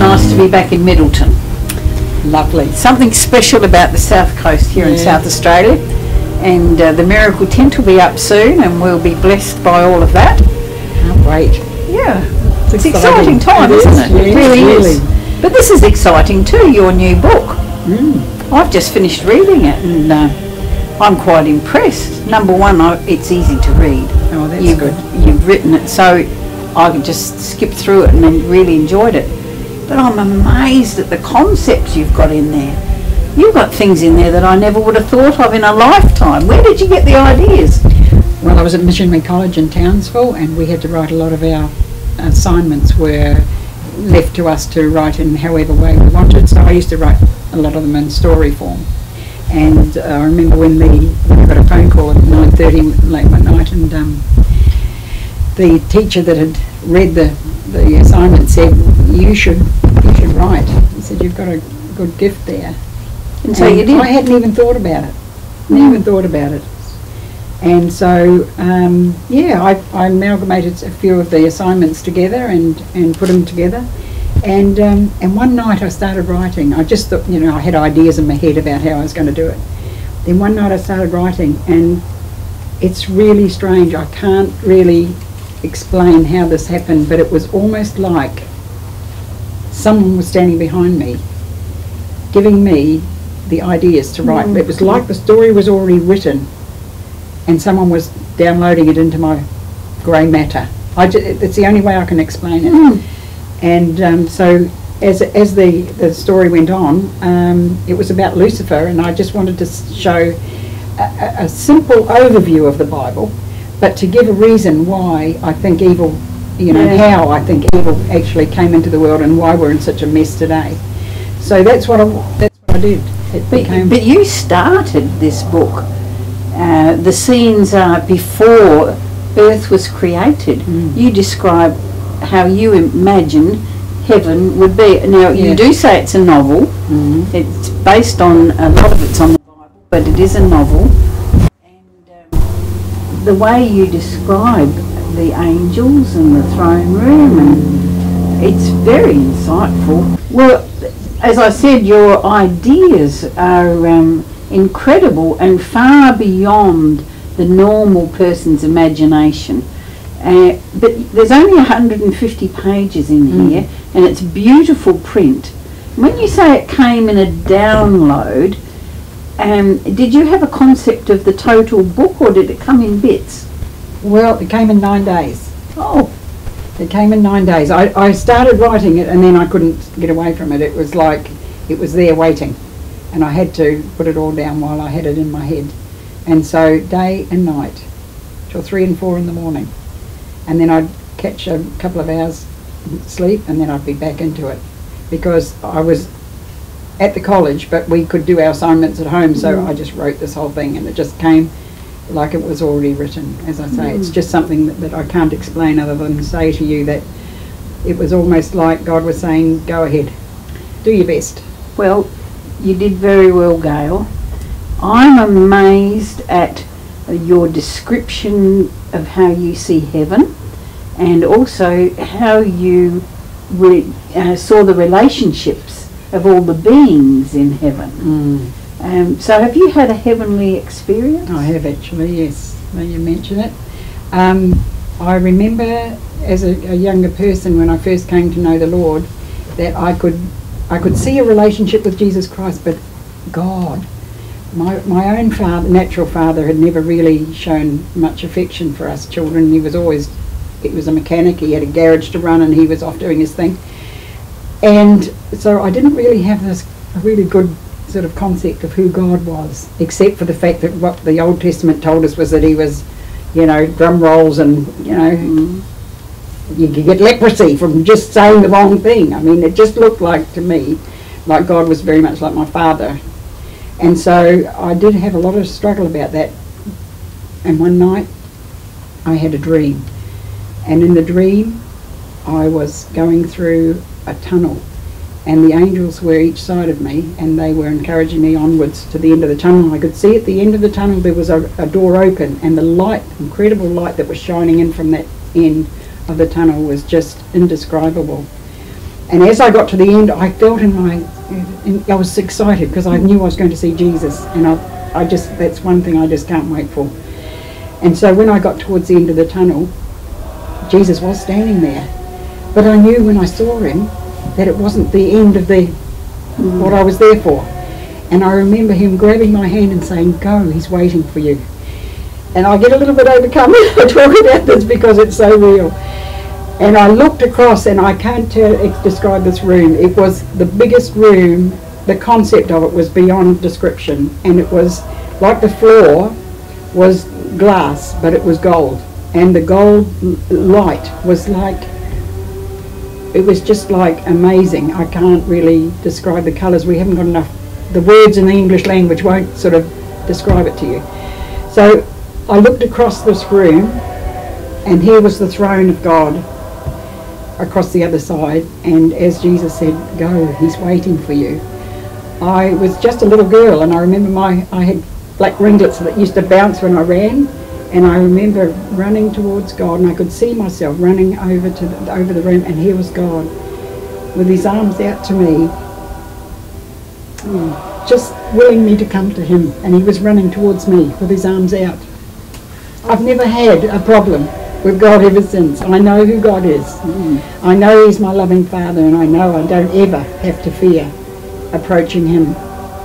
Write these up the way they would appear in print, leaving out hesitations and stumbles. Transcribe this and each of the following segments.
nice to be back in Middleton. Lovely. Something special about the South Coast here in South Australia. And the Miracle Tent will be up soon, and we'll be blessed by all of that. Can't wait. Yeah. It's an exciting time, isn't it? Yes, it really is. But this is exciting too, your new book. I've just finished reading it, and I'm quite impressed. Number one, it's easy to read. Oh, that's good. You've written it, so I could just skip through it and then really enjoyed it. But I'm amazed at the concepts you've got in there. You've got things in there that I never would have thought of in a lifetime. Where did you get the ideas? Well, I was at Missionary College in Townsville, and we had to write a lot of our assignments were left to us to write in however way we wanted. So I used to write a lot of them in story form. And I remember when we got a phone call at 9:30 late one night, and the teacher that had read the assignment said, you should write. He said, you've got a good gift there. And so you did. I hadn't even thought about it. Never thought about it. And so, I amalgamated a few of the assignments together and put them together. And one night I started writing. I just thought, I had ideas in my head about how I was going to do it. Then one night I started writing, and it's really strange. I can't really explain how this happened, but it was almost like someone was standing behind me, giving me the ideas to write. It was like the story was already written, and someone was downloading it into my grey matter. It's the only way I can explain it. And so as the story went on, it was about Lucifer, and I just wanted to show a simple overview of the Bible, but to give a reason why I think evil, how I think evil actually came into the world and why we're in such a mess today. So that's what I did. But you started this book. The scenes are before Earth was created. You describe how you imagine heaven would be. Now, you do say it's a novel. It's based on, a lot of it's on the Bible, but it is a novel. And the way you describe the angels and the throne room, and it's very insightful. Well, as I said, your ideas are incredible and far beyond the normal person's imagination. But there's only 150 pages in here, and it's beautiful print. When you say it came in a download, did you have a concept of the total book, or did it come in bits? Well, it came in 9 days. Oh. It came in 9 days. I started writing it, and then I couldn't get away from it. It was like it was there waiting, and I had to put it all down while I had it in my head. And so day and night, till 3 and 4 in the morning. And then I'd catch a couple of hours sleep, and then I'd be back into it, because I was at the college, but we could do our assignments at home, so I just wrote this whole thing, and it just came like it was already written. As I say, it's just something that I can't explain other than say to you that it was almost like God was saying, go ahead, do your best. Well, you did very well, Gayle. I'm amazed at your description of how you see heaven, and also how you saw the relationships of all the beings in heaven. So have you had a heavenly experience? I have actually, yes, now you mention it. I remember as a younger person, when I first came to know the Lord, that I could see a relationship with Jesus Christ, but God, my own father, natural father, had never really shown much affection for us children. He was a mechanic, he had a garage to run, and he was off doing his thing. And so I didn't really have this really good sort of concept of who God was, except for the fact that what the Old Testament told us was that he was, drum rolls, and, you could get leprosy from just saying the wrong thing. I mean, it just looked like, to me, like God was very much like my father. And so I did have a lot of struggle about that. And one night I had a dream. And in the dream I was going through a tunnel, and the angels were each side of me, and they were encouraging me onwards to the end of the tunnel. I could see at the end of the tunnel there was a door open, and the light, incredible light that was shining in from that end of the tunnel, was just indescribable. And as I got to the end, I felt I was excited because I knew I was going to see Jesus, and I just, that's one thing I just can't wait for. And so when I got towards the end of the tunnel, Jesus was standing there. But I knew when I saw him that it wasn't the end of what I was there for. And I remember him grabbing my hand and saying, "Go, he's waiting for you." And I get a little bit overcome when I talk about this because it's so real. And I looked across, and I can't describe this room. It was the biggest room. The concept of it was beyond description. And it was like the floor was glass, but it was gold. And the gold light was like, it was just like amazing. I can't really describe the colours. We haven't got enough. The words in the English language won't sort of describe it to you. So I looked across this room, and here was the throne of God across the other side. And as Jesus said, "Go, he's waiting for you." I was just a little girl, and I remember I had black ringlets that used to bounce when I ran. And I remember running towards God, and I could see myself running over the room, and here was God with his arms out to me, just willing me to come to him. And he was running towards me with his arms out. I've never had a problem with God ever since. I know who God is. I know he's my loving Father, and I know I don't ever have to fear approaching him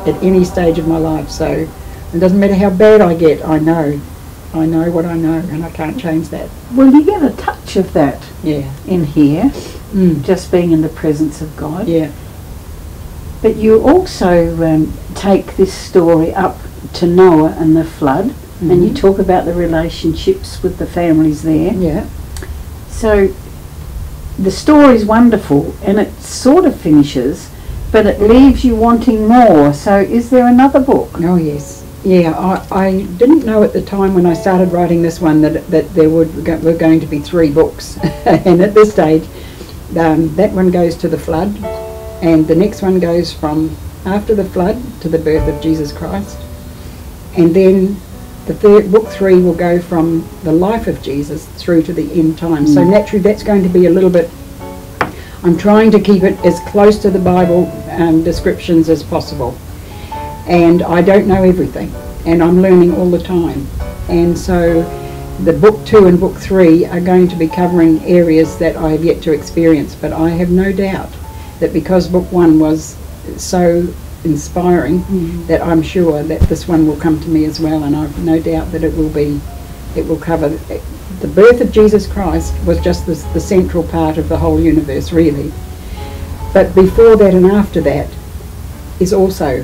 at any stage of my life. So it doesn't matter how bad I get, I know what I know, and I can't change that. Well, you get a touch of that in here, just being in the presence of God. Yeah. But you also take this story up to Noah and the flood, and you talk about the relationships with the families there. Yeah. So the story's wonderful, and it sort of finishes, but it leaves you wanting more. So is there another book? Oh, yes. Yeah, I didn't know at the time when I started writing this one that there were going to be 3 books. And at this stage, that one goes to the flood, and the next one goes from after the flood to the birth of Jesus Christ. And then book 3 will go from the life of Jesus through to the end time. So naturally that's going to be a little bit, I'm trying to keep it as close to the Bible descriptions as possible. And I don't know everything, and I'm learning all the time. And so the book 2 and book 3 are going to be covering areas that I have yet to experience, but I have no doubt that because book 1 was so inspiring, that I'm sure that this one will come to me as well, and I've no doubt that it will cover the birth of Jesus Christ. Was just the central part of the whole universe, really. But before that and after that is also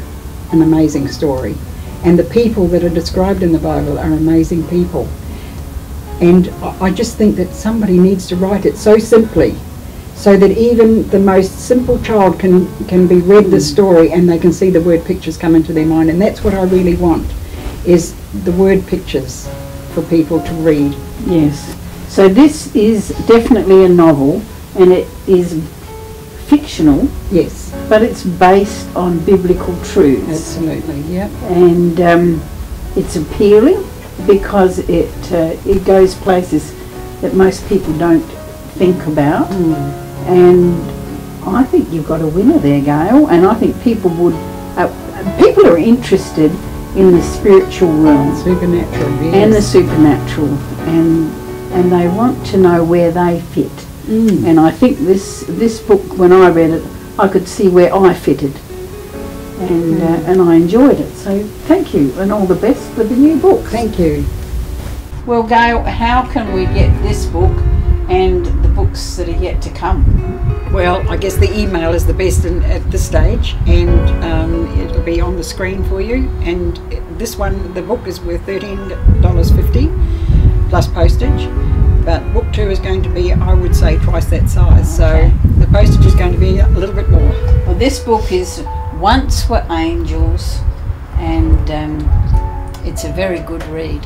an amazing story, and the people that are described in the Bible are amazing people. And I just think that somebody needs to write it so simply, so that even the most simple child can be read the story, and they can see the word pictures come into their mind. And that's what I really want, is the word pictures for people to read. Yes. So this is definitely a novel, and it is fictional. Yes. But it's based on biblical truths. Absolutely, yeah. And it's appealing because it goes places that most people don't think about. And I think you've got a winner there, Gayle. And I think people are interested in the spiritual realm, supernatural, yes. And the supernatural, and they want to know where they fit. And I think this book, when I read it, I could see where I fitted, and I enjoyed it. So thank you, and all the best with the new book. Thank you. Well, Gayle, how can we get this book and the books that are yet to come? Well, I guess the email is the best at this stage, and it'll be on the screen for you. And this one, the book is worth $13.50 plus postage. But book 2 is going to be, I would say, twice that size. So the postage is going to be a little bit more. Well, this book is Once Were Angels, and it's a very good read.